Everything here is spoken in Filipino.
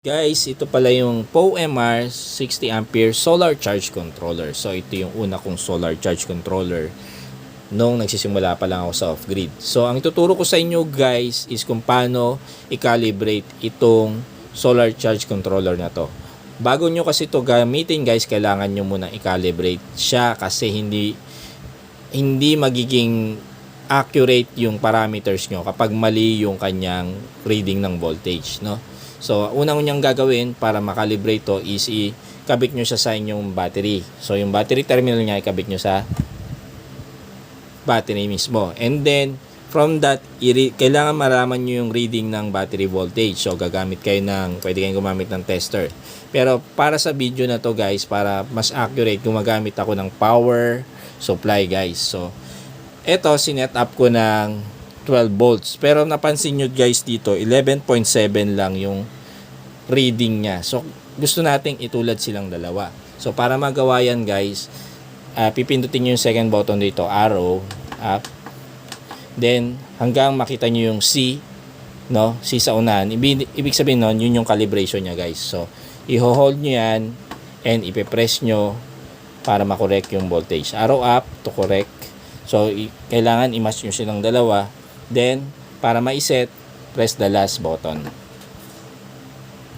Guys, ito pala yung PowerMR 60 ampere solar charge controller. So ito yung una kong solar charge controller nung nagsisimula pa lang ako sa off-grid. So ang ituturo ko sa inyo guys is kung paano i-calibrate itong solar charge controller na to. Bago nyo kasi ito gamitin guys, kailangan nyo muna i-calibrate siya kasi hindi magiging accurate yung parameters nyo kapag mali yung kanyang reading ng voltage, no? So, unang niyang gagawin para makalibrate to is ikabit nyo siya sa inyong battery. So, yung battery terminal niya ikabit nyo sa battery mismo. And then, from that, kailangan malaman nyo yung reading ng battery voltage. So, pwede kayong gumamit ng tester. Pero, para sa video na to guys, para mas accurate, gumagamit ako ng power supply guys. So, eto, sinet up ko ng 12 volts. Pero napansin nyo guys dito, 11.7 lang yung reading niya. So, gusto nating itulad silang dalawa. So, para magawa yan guys, pipindutin nyo yung second button dito, arrow, up. Then, hanggang makita nyo yung C, no? C sa unahan. Ibig sabihin nun, yun yung calibration niya guys. So, i-hold nyo yan and ipipress nyo para makorek yung voltage. Arrow up to correct. So, kailangan i-match nyo silang dalawa. Then, para ma-set, press the last button.